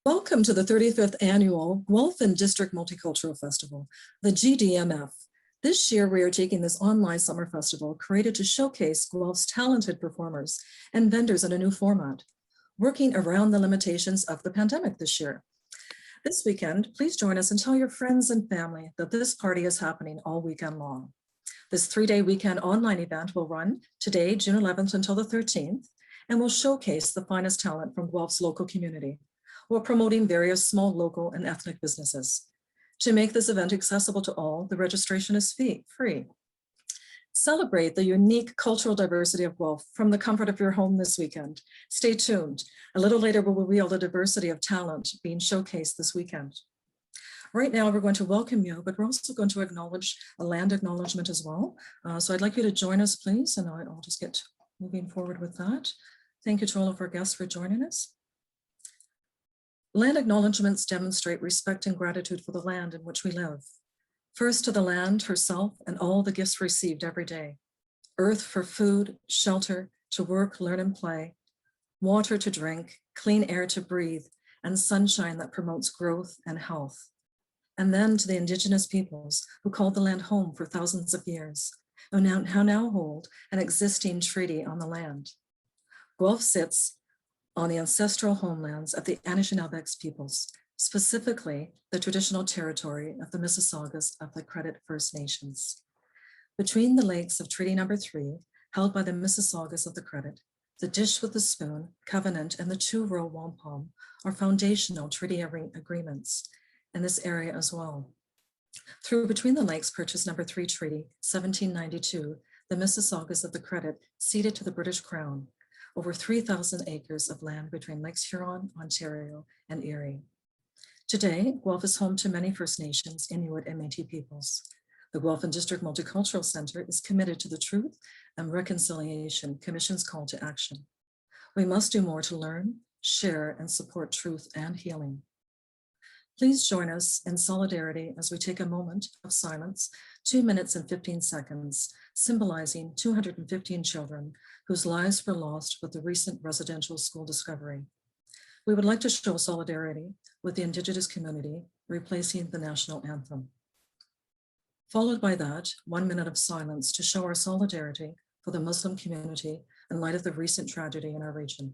Welcome to the 35th Annual Guelph and District Multicultural Festival, the GDMF. This year, we are taking this online summer festival created to showcase Guelph's talented performers and vendors in a new format, working around the limitations of the pandemic this year. This weekend, please join us and tell your friends and family that this party is happening all weekend long. This 3-day weekend online event will run today, June 11th until the 13th, and will showcase the finest talent from Guelph's local community, while promoting various small local and ethnic businesses. To make this event accessible to all, the registration is free. Celebrate the unique cultural diversity of Guelph from the comfort of your home this weekend. Stay tuned. A little later, we'll reveal the diversity of talent being showcased this weekend. Right now, we're going to welcome you, but we're also going to acknowledge a land acknowledgement as well. So I'd like you to join us, please, and I'll just get moving forward with that. Thank you to all of our guests for joining us. Land acknowledgements demonstrate respect and gratitude for the land in which we live. First to the land herself and all the gifts received every day. Earth for food, shelter, to work, learn, and play. Water to drink, clean air to breathe, and sunshine that promotes growth and health. And then to the indigenous peoples who called the land home for thousands of years, who now hold an existing treaty on the land. Guelph sits on the ancestral homelands of the Anishinaabe peoples, specifically the traditional territory of the Mississaugas of the Credit First Nations. Between the lakes of Treaty Number 3, held by the Mississaugas of the Credit, the Dish with the Spoon, Covenant, and the 2-row wampum are foundational treaty agreements in this area as well. Through Between the Lakes Purchase Number 3 Treaty, 1792, the Mississaugas of the Credit ceded to the British Crown over 3,000 acres of land between Lakes Huron, Ontario, and Erie. Today, Guelph is home to many First Nations, Inuit, and Métis peoples. The Guelph and District Multicultural Center is committed to the Truth and Reconciliation Commission's call to action. We must do more to learn, share, and support truth and healing. Please join us in solidarity as we take a moment of silence, 2 minutes and 15 seconds, symbolizing 215 children whose lives were lost with the recent residential school discovery. We would like to show solidarity with the Indigenous community, replacing the national anthem. Followed by that, 1 minute of silence to show our solidarity for the Muslim community in light of the recent tragedy in our region.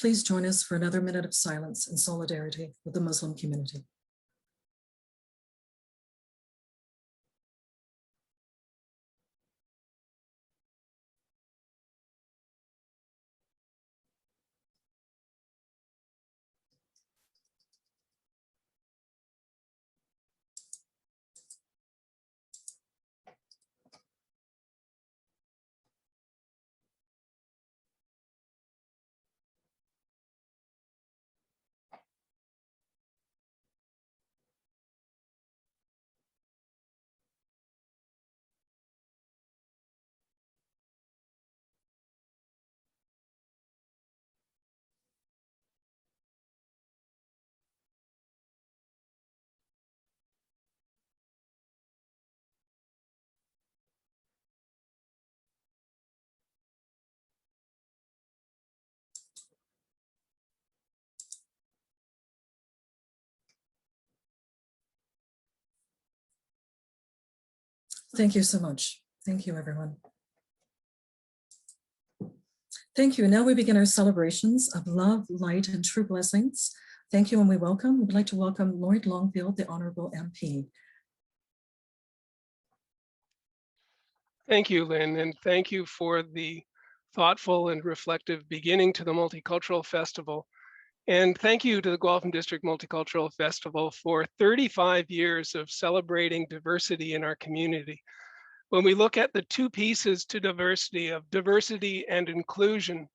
please join us for another minute of silence and solidarity with the Muslim community. Thank you so much. Thank you, everyone. Thank you. Now we begin our celebrations of love, light, and true blessings. Thank you, and we'd like to welcome Lloyd Longfield, the Honorable MP. Thank you, Lynn, and thank you for the thoughtful and reflective beginning to the Multicultural Festival. And thank you to the Guelph District Multicultural Festival for 35 years of celebrating diversity in our community. When we look at the two pieces to diversity of diversity and inclusion,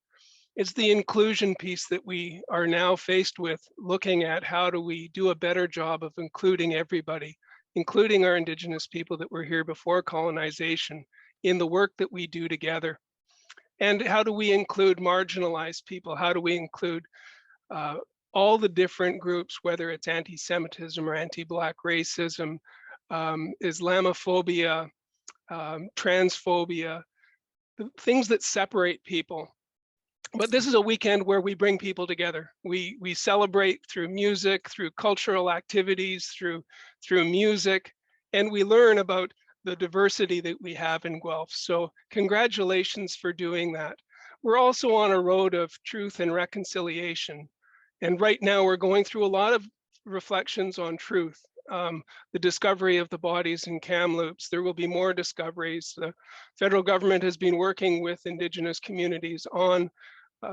it's the inclusion piece that we are now faced with, looking at how do we do a better job of including everybody, including our Indigenous people that were here before colonization, in the work that we do together. And how do we include marginalized people? How do we include all the different groups, whether it's anti-Semitism or anti-Black racism, Islamophobia, transphobia, the things that separate people. But this is a weekend where we bring people together. We celebrate through music, through cultural activities, through music, and we learn about the diversity that we have in Guelph. So congratulations for doing that. We're also on a road of truth and reconciliation. And right now we're going through a lot of reflections on truth. The discovery of the bodies in Kamloops. There will be more discoveries. The federal government has been working with Indigenous communities on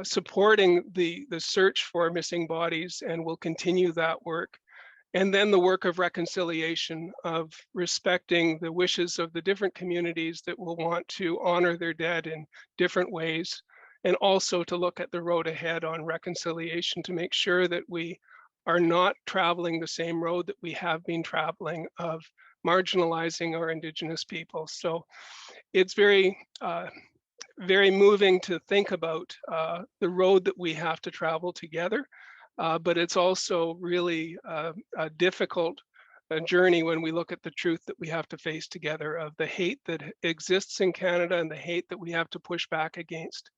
supporting the search for missing bodies, and will continue that work. And then the work of reconciliation, of respecting the wishes of the different communities that will want to honor their dead in different ways, and also to look at the road ahead on reconciliation to make sure that we are not traveling the same road that we have been traveling of marginalizing our Indigenous people. So it's very moving to think about the road that we have to travel together, but it's also really a difficult journey when we look at the truth that we have to face together, of the hate that exists in Canada and the hate that we have to push back against.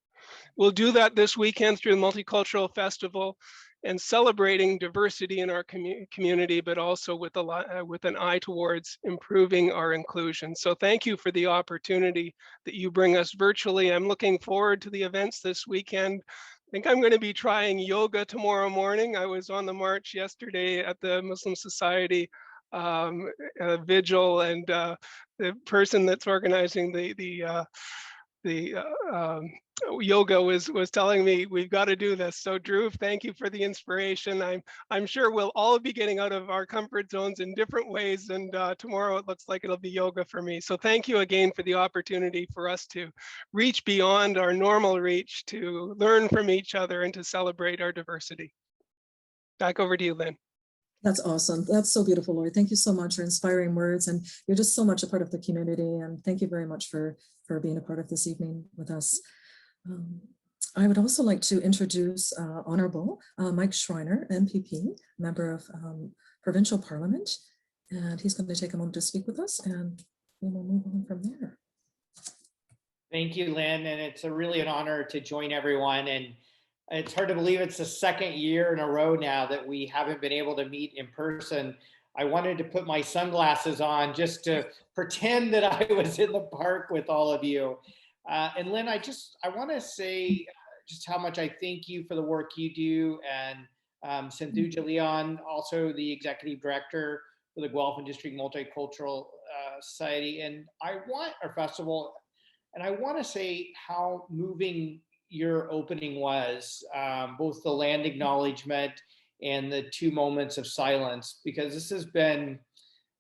We'll do that this weekend through the Multicultural Festival and celebrating diversity in our community, but also with an eye towards improving our inclusion. So thank you for the opportunity that you bring us virtually. I'm looking forward to the events this weekend. I think I'm going to be trying yoga tomorrow morning. I was on the march yesterday at the Muslim Society vigil, and the person that's organizing the yoga was telling me we've got to do this. So Drew, thank you for the inspiration. I'm sure we'll all be getting out of our comfort zones in different ways, and tomorrow it looks like it'll be yoga for me. So thank you again for the opportunity for us to reach beyond our normal reach, to learn from each other, and to celebrate our diversity. Back over to you, Lynn. That's awesome. That's so beautiful, Lloyd. Thank you so much for inspiring words, and you're just so much a part of the community. And thank you very much for being a part of this evening with us. I would also like to introduce Honorable Mike Schreiner, MPP, member of Provincial Parliament, and he's going to take a moment to speak with us, and we will move on from there. Thank you, Lynn, and it's really an honor to join everyone. And it's hard to believe it's the second year in a row now that we haven't been able to meet in person. I wanted to put my sunglasses on just to pretend that I was in the park with all of you. And Lynn, I want to say just how much I thank you for the work you do, and Santhuja Leon, also the executive director for the Guelph and District Multicultural Society. And I want our festival, and I want to say how moving your opening was, both the land acknowledgement and the 2 moments of silence, because this has been,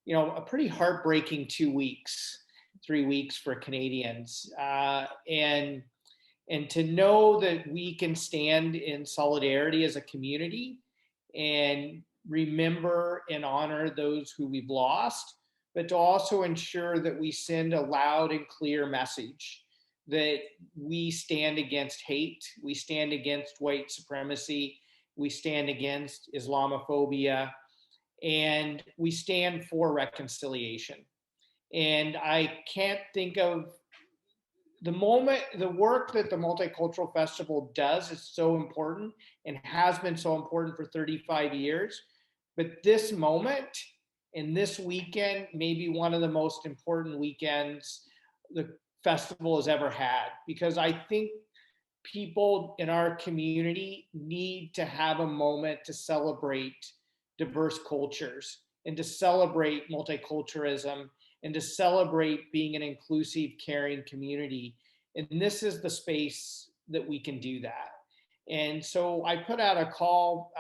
a pretty heartbreaking 2 weeks, 3 weeks for Canadians. And to know that we can stand in solidarity as a community and remember and honor those who we've lost, but to also ensure that we send a loud and clear message that we stand against hate, we stand against white supremacy, we stand against Islamophobia, and we stand for reconciliation. And I can't think of the work that the Multicultural Festival does is so important and has been so important for 35 years. But this moment and this weekend may be one of the most important weekends the festival has ever had, because I think people in our community need to have a moment to celebrate diverse cultures and to celebrate multiculturalism and to celebrate being an inclusive, caring community. And this is the space that we can do that. And so I put out a call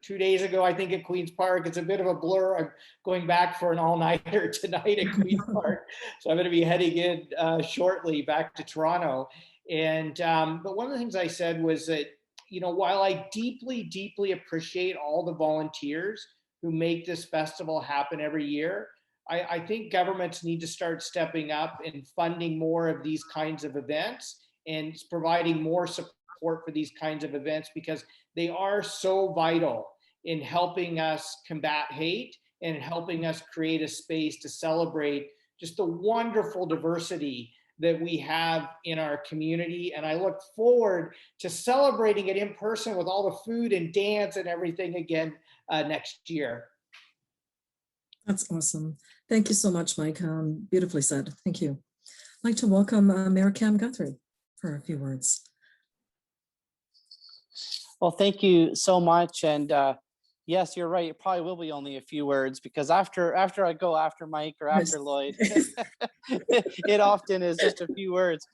2 days ago, I think, at Queen's Park. It's a bit of a blur. I'm going back for an all-nighter tonight at Queen's Park. So I'm going to be heading in shortly back to Toronto. And but one of the things I said was that, while I deeply, deeply appreciate all the volunteers who make this festival happen every year, I think governments need to start stepping up and funding more of these kinds of events and providing more support for these kinds of events, because they are so vital in helping us combat hate and helping us create a space to celebrate just the wonderful diversity that we have in our community. And I look forward to celebrating it in person with all the food and dance and everything again next year. That's awesome. Thank you so much, Mike. Beautifully said. Thank you. I'd like to welcome Mayor Cam Guthrie for a few words. Well, thank you so much. And yes, you're right. It probably will be only a few words, because after I go after Mike or after Lloyd, it often is just a few words,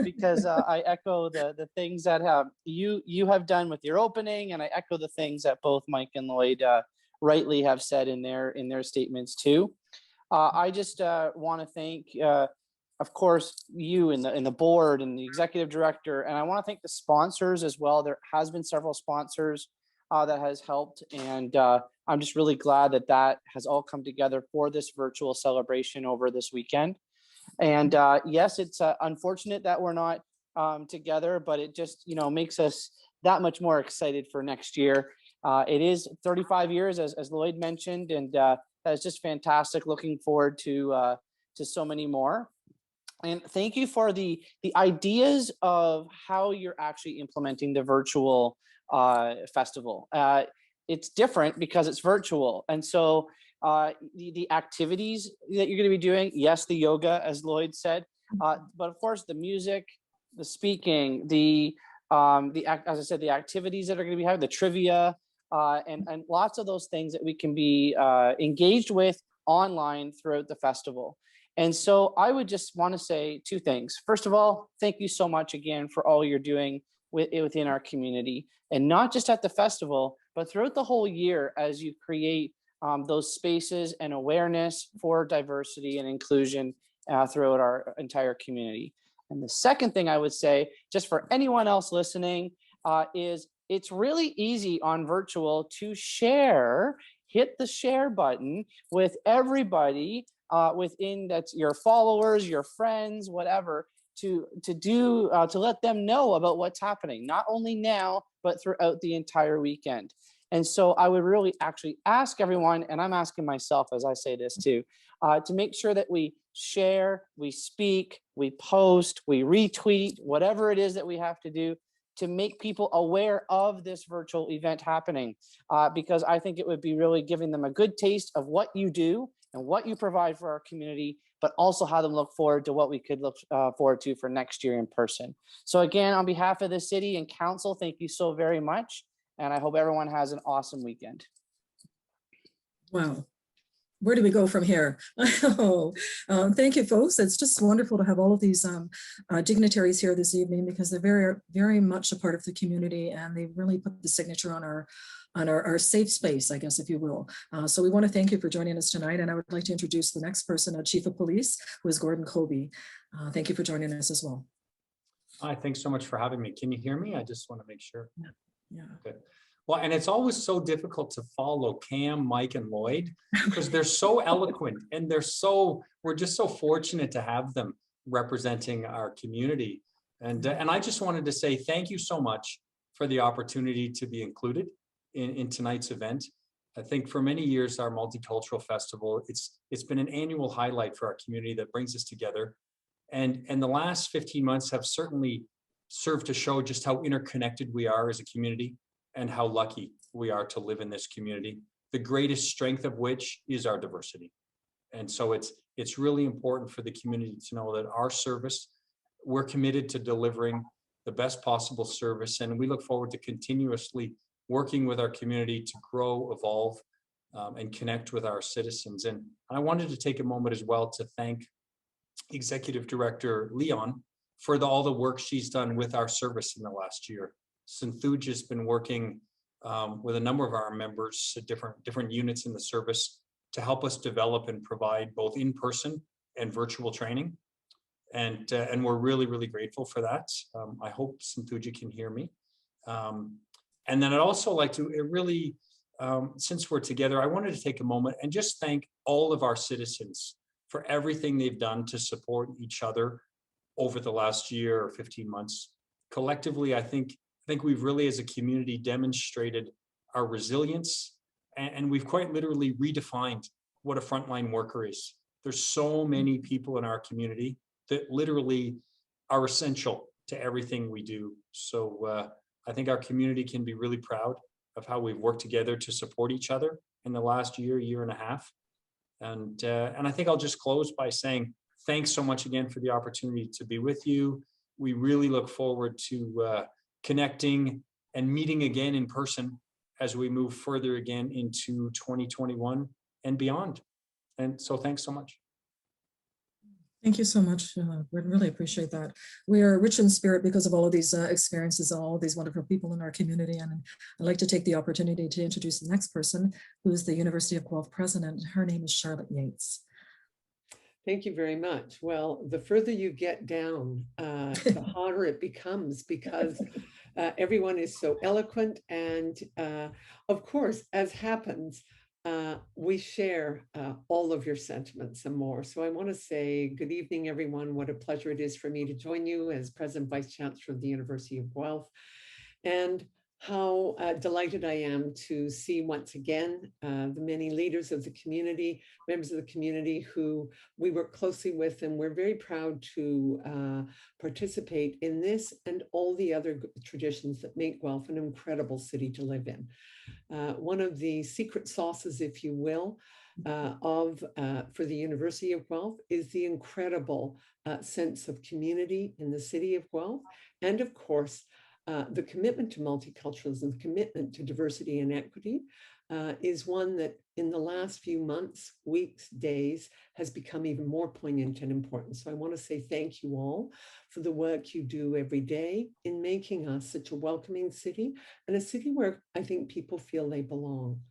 because I echo the things that you have done with your opening, and I echo the things that both Mike and Lloyd rightly have said in their statements too. I just want to thank, of course, you and the board and the executive director, and I want to thank the sponsors as well. There has been several sponsors that has helped, and I'm just really glad that has all come together for this virtual celebration over this weekend. And yes, it's unfortunate that we're not together, but it just makes us that much more excited for next year. It is 35 years, as Lloyd mentioned, and that's just fantastic. Looking forward to so many more. And thank you for the ideas of how you're actually implementing the virtual festival. It's different because it's virtual, and so the activities that you're going to be doing, yes, the yoga, as Lloyd said, but of course the music, the speaking, as I said, the activities that are going to be having, the trivia, and lots of those things that we can be engaged with online throughout the festival. And so I would just want to say two things. First of all, thank you so much again for all you're doing within our community, and not just at the festival, but throughout the whole year as you create those spaces and awareness for diversity and inclusion throughout our entire community. And the second thing I would say, just for anyone else listening, is it's really easy on virtual to share, hit the share button with everybody within, that's your followers, your friends, whatever, to let them know about what's happening, not only now, but throughout the entire weekend. And so I would really actually ask everyone, and I'm asking myself as I say this too, to make sure that we share, we speak, we post, we retweet, whatever it is that we have to do to make people aware of this virtual event happening, because I think it would be really giving them a good taste of what you do and what you provide for our community, but also have them look forward to what we could look forward to for next year in person. So again, on behalf of the city and council, thank you so very much. And I hope everyone has an awesome weekend. Wow. Where do we go from here? Thank you, folks. It's just wonderful to have all of these dignitaries here this evening, because they're very, very much a part of the community, and they really put the signature on our safe space, I guess, if you will. So we want to thank you for joining us tonight. And I would like to introduce the next person, Chief of Police, who is Gordon Colby. Thank you for joining us as well. Hi, thanks so much for having me. Can you hear me? I just want to make sure. Yeah. Good. Well, and it's always so difficult to follow Cam, Mike, and Lloyd, because they're so eloquent, and we're just so fortunate to have them representing our community. And I just wanted to say thank you so much for the opportunity to be included in tonight's event. I think for many years, our multicultural festival, it's been an annual highlight for our community that brings us together. And the last 15 months have certainly served to show just how interconnected we are as a community, and how lucky we are to live in this community, the greatest strength of which is our diversity. And so it's really important for the community to know that our service, we're committed to delivering the best possible service, and we look forward to continuously working with our community to grow, evolve, and connect with our citizens. And I wanted to take a moment as well to thank Executive Director Leon for all the work she's done with our service in the last year. Synthuja has been working with a number of our members at different units in the service to help us develop and provide both in-person and virtual training. And we're really, really grateful for that. I hope Synthuja can hear me. And then I'd also like to since we're together, I wanted to take a moment and just thank all of our citizens for everything they've done to support each other over the last year or 15 months. Collectively, I think we've really, as a community, demonstrated our resilience, and we've quite literally redefined what a frontline worker is. There's so many people in our community that literally are essential to everything we do. So I think our community can be really proud of how we've worked together to support each other in the last year and a half. And I think I'll just close by saying thanks so much again for the opportunity to be with you. We really look forward to connecting and meeting again in person as we move further again into 2021 and beyond. And so thanks so much. Thank you so much. We really appreciate that. We are rich in spirit because of all of these experiences, all of these wonderful people in our community. And I'd like to take the opportunity to introduce the next person, who is the University of Guelph president. Her name is Charlotte Yates. Thank you very much. Well, the further you get down, the harder it becomes, because everyone is so eloquent. And of course, as happens, we share all of your sentiments and more. So I want to say good evening, everyone. What a pleasure it is for me to join you as President Vice Chancellor of the University of Guelph. And how delighted I am to see once again the many leaders of the community, members of the community who we work closely with, and we're very proud to participate in this and all the other traditions that make Guelph an incredible city to live in. One of the secret sauces, if you will, for the University of Guelph is the incredible sense of community in the city of Guelph, and of course, the commitment to multiculturalism, the commitment to diversity and equity is one that in the last few months, weeks, days has become even more poignant and important. So I want to say thank you all for the work you do every day in making us such a welcoming city, and a city where I think people feel they belong.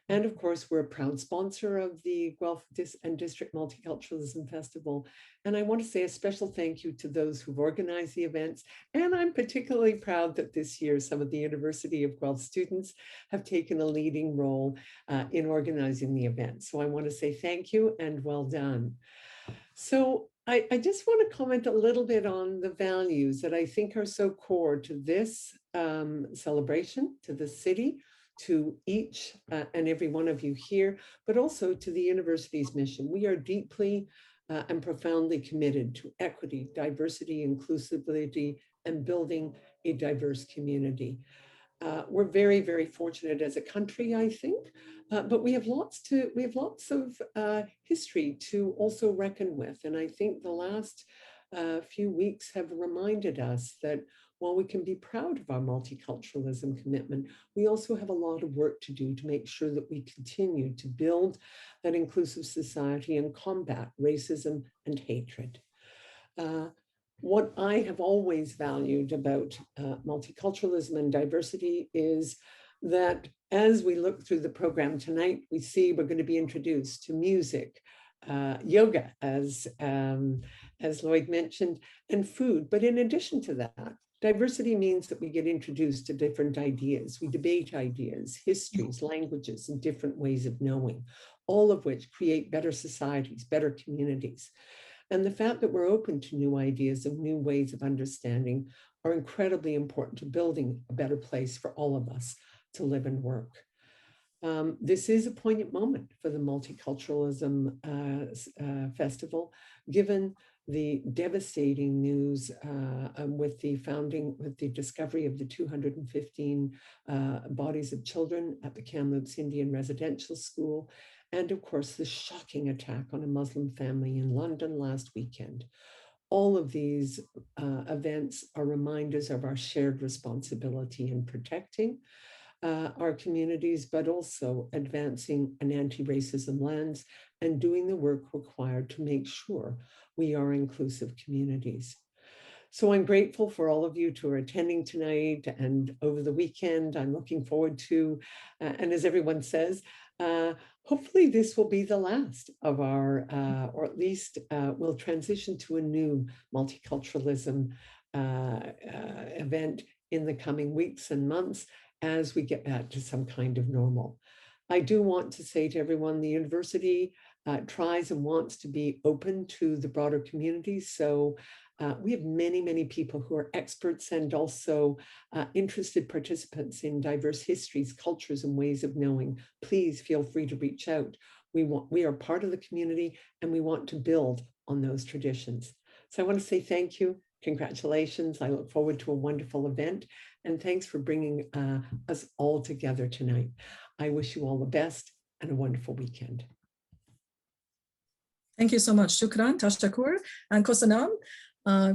And of course, we're a proud sponsor of the Guelph and District Multiculturalism Festival. And I want to say a special thank you to those who've organized the events. And I'm particularly proud that this year, some of the University of Guelph students have taken a leading role in organizing the event. So I want to say thank you and well done. So I just want to comment a little bit on the values that I think are so core to this celebration, to the city, to each and every one of you here, but also to the university's mission. We are deeply and profoundly committed to equity, diversity, inclusivity, and building a diverse community. we're very, very fortunate as a country, I think, but we have lots of history to also reckon with. And I think the last few weeks have reminded us that while we can be proud of our multiculturalism commitment, we also have a lot of work to do to make sure that we continue to build that inclusive society and combat racism and hatred. What I have always valued about multiculturalism and diversity is that as we look through the program tonight, we see we're going to be introduced to music, yoga, as Lloyd mentioned, and food. But in addition to that, diversity means that we get introduced to different ideas. We debate ideas, histories, languages, and different ways of knowing, all of which create better societies, better communities. And the fact that we're open to new ideas and new ways of understanding are incredibly important to building a better place for all of us to live and work. This is a poignant moment for the Multiculturalism Festival, given the devastating news with the discovery of the 215 bodies of children at the Kamloops Indian Residential School, and of course, the shocking attack on a Muslim family in London last weekend. All of these events are reminders of our shared responsibility in protecting our communities, but also advancing an anti-racism lens and doing the work required to make sure we are inclusive communities. So I'm grateful for all of you who are attending tonight and over the weekend. I'm looking forward to, and as everyone says, hopefully this will be the last of our, or at least we'll transition to a new multiculturalism event in the coming weeks and months as we get back to some kind of normal. I do want to say to everyone, the university tries and wants to be open to the broader community. So we have many, many people who are experts and also interested participants in diverse histories, cultures, and ways of knowing. Please feel free to reach out. We are part of the community and we want to build on those traditions. So I want to say thank you. Congratulations. I look forward to a wonderful event. And thanks for bringing us all together tonight. I wish you all the best and a wonderful weekend. Thank you so much. Shukran, tashtakur, and kosanam.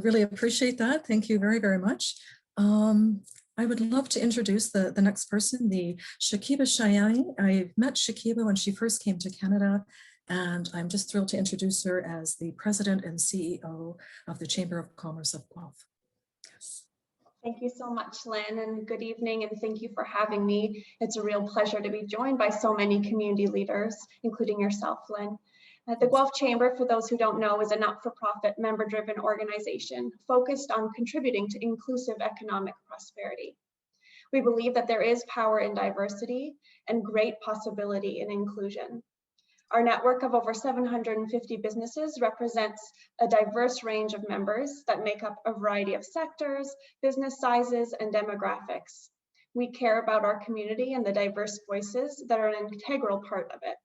Really appreciate that. Thank you very, very much. I would love to introduce the next person, the Shakiba Shayani. I met Shakiba when she first came to Canada, and I'm just thrilled to introduce her as the President and CEO of the Chamber of Commerce of Guelph. Yes. Thank you so much, Lynn, and good evening, and thank you for having me. It's a real pleasure to be joined by so many community leaders, including yourself, Lynn. The Guelph Chamber, for those who don't know, is a not-for-profit, member-driven organization focused on contributing to inclusive economic prosperity. We believe that there is power in diversity and great possibility in inclusion. Our network of over 750 businesses represents a diverse range of members that make up a variety of sectors, business sizes, and demographics. We care about our community and the diverse voices that are an integral part of it.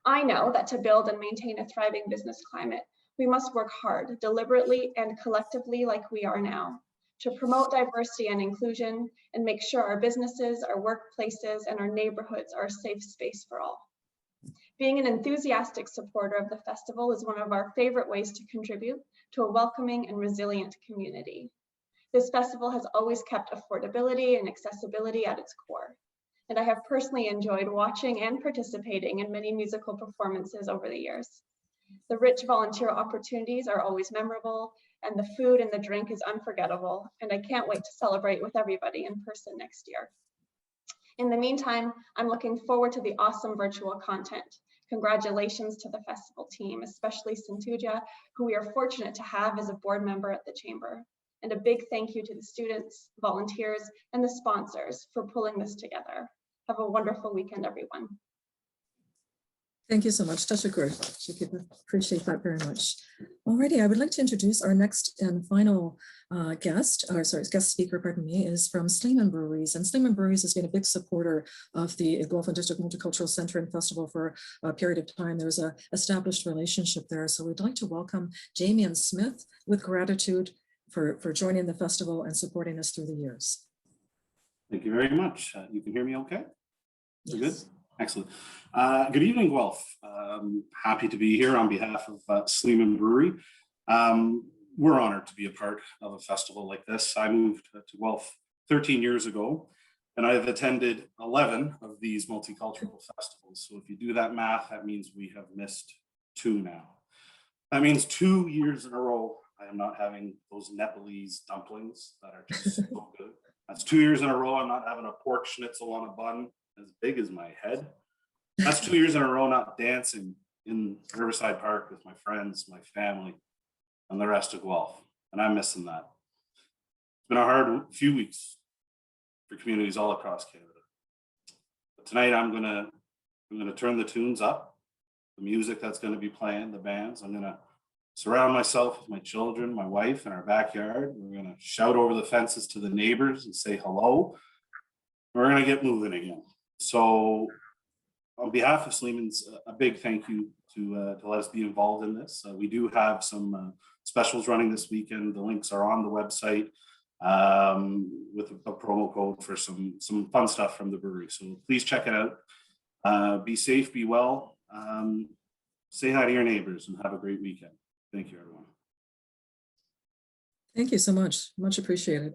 I know that to build and maintain a thriving business climate, we must work hard, deliberately and collectively like we are now, to promote diversity and inclusion and make sure our businesses, our workplaces, and our neighborhoods are a safe space for all. Being an enthusiastic supporter of the festival is one of our favorite ways to contribute to a welcoming and resilient community. This festival has always kept affordability and accessibility at its core. And I have personally enjoyed watching and participating in many musical performances over the years. The rich volunteer opportunities are always memorable, and the food and the drink is unforgettable, and I can't wait to celebrate with everybody in person next year. In the meantime, I'm looking forward to the awesome virtual content. Congratulations to the festival team, especially Santuja, who we are fortunate to have as a board member at the Chamber. And a big thank you to the students, volunteers, and the sponsors for pulling this together. Have a wonderful weekend, everyone. Thank you so much, Tashakur. Appreciate that very much. Alrighty, I would like to introduce our next and final guest speaker, pardon me, is from Sleeman Breweries. And Sleeman Breweries has been a big supporter of the Guelph and District Multicultural Center and Festival for a period of time. There's an established relationship there. So we'd like to welcome Damian Smith with gratitude for joining the festival and supporting us through the years. Thank you very much. You can hear me okay? You're Yes. good? Excellent. Good evening, Guelph. Happy to be here on behalf of Sleeman Brewery. We're honored to be a part of a festival like this. I moved to Guelph 13 years ago, and I've attended 11 of these multicultural festivals. So if you do that math, that means we have missed 2 now. That means 2 years in a row, I am not having those Nepalese dumplings that are just so good. That's 2 years in a row, I'm not having a pork schnitzel on a bun as big as my head. That's 2 years in a row not dancing in Riverside Park with my friends, my family, and the rest of Guelph. And I'm missing that. It's been a hard few weeks for communities all across Canada. But tonight I'm gonna turn the tunes up, the music that's gonna be playing, the bands. I'm gonna surround myself with my children, my wife in our backyard. We're gonna shout over the fences to the neighbors and say hello. We're gonna get moving again. So on behalf of Sleeman's, a big thank you to let us be involved in this. We do have some specials running this weekend. The links are on the website with a promo code for some fun stuff from the brewery. So please check it out. Be safe, be well. Say hi to your neighbors and have a great weekend. Thank you, everyone. Thank you so much. Much appreciated.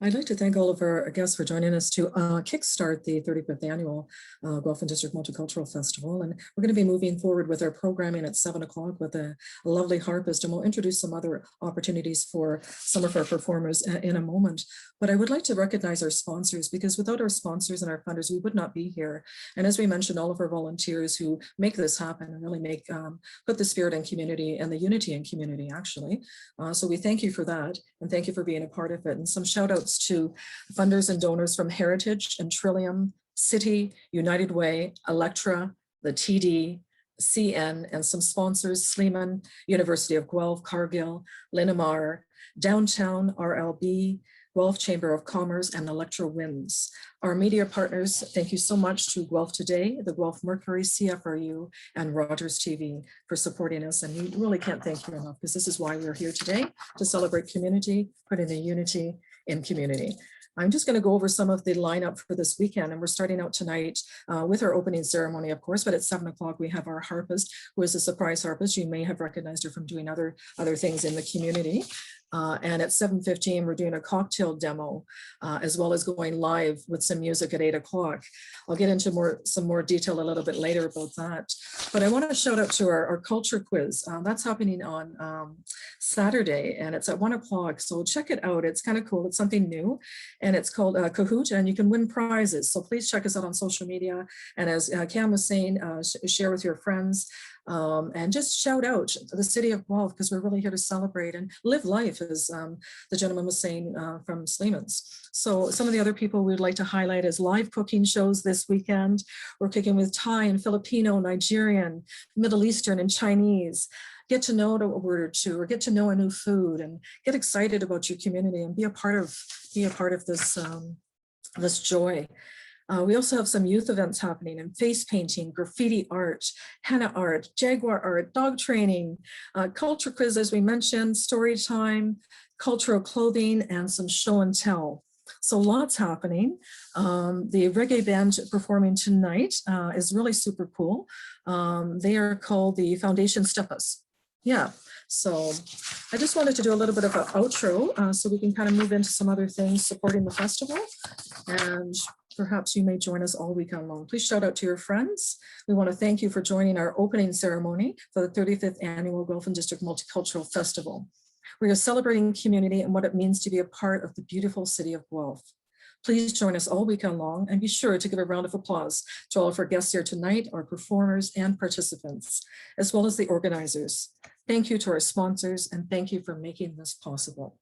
I'd like to thank all of our guests for joining us to kickstart the 35th annual Guelph and District Multicultural Festival. And we're going to be moving forward with our programming at 7 o'clock with a lovely harpist, and we'll introduce some other opportunities for some of our performers in a moment. But I would like to recognize our sponsors, because without our sponsors and our funders, we would not be here. And as we mentioned, all of our volunteers who make this happen and really make put the spirit in community and the unity in community, actually. So we thank you for that, and thank you for being a part of it. And some shout outs to funders and donors from Heritage and Trillium, City, United Way, Electra, the TD, CN, and some sponsors: Sleeman, University of Guelph, Cargill, Linamar, Downtown, RLB, Guelph Chamber of Commerce, and Electra Winds. Our media partners, thank you so much to Guelph Today, the Guelph Mercury, CFRU, and Rogers TV for supporting us. And we really can't thank you enough, because this is why we're here today, to celebrate community, putting the unity in community. I'm just going to go over some of the lineup for this weekend, and we're starting out tonight with our opening ceremony, of course, but at 7 o'clock we have our harpist, who is a surprise harpist. You may have recognized her from doing other things in the community. And at 7:15, we're doing a cocktail demo, as well as going live with some music at 8 o'clock. I'll get into some more detail a little bit later about that. But I want to shout out to our culture quiz. That's happening on Saturday, and it's at 1 o'clock. So check it out. It's kind of cool. It's something new, and it's called Kahoot, and you can win prizes. So please check us out on social media. And as Cam was saying, share with your friends. And just shout out the city of Guelph, because we're really here to celebrate and live life, as the gentleman was saying from Sleeman's. So some of the other people we'd like to highlight is live cooking shows this weekend. We're cooking with Thai and Filipino, Nigerian, Middle Eastern, and Chinese. Get to know a word or two, or get to know a new food, and get excited about your community and be a part of this this joy. We also have some youth events happening, in face painting, graffiti art, henna art, jaguar art, dog training, culture quiz, as we mentioned, story time, cultural clothing, and some show and tell. So lots happening. The reggae band performing tonight is really super cool. They are called the Foundation Steppas. Yeah. So I just wanted to do a little bit of an outro so we can kind of move into some other things supporting the festival. And perhaps you may join us all weekend long. Please shout out to your friends. We want to thank you for joining our opening ceremony for the 35th Annual Guelph and District Multicultural Festival. We are celebrating community and what it means to be a part of the beautiful city of Guelph. Please join us all weekend long, and be sure to give a round of applause to all of our guests here tonight, our performers and participants, as well as the organizers. Thank you to our sponsors, and thank you for making this possible.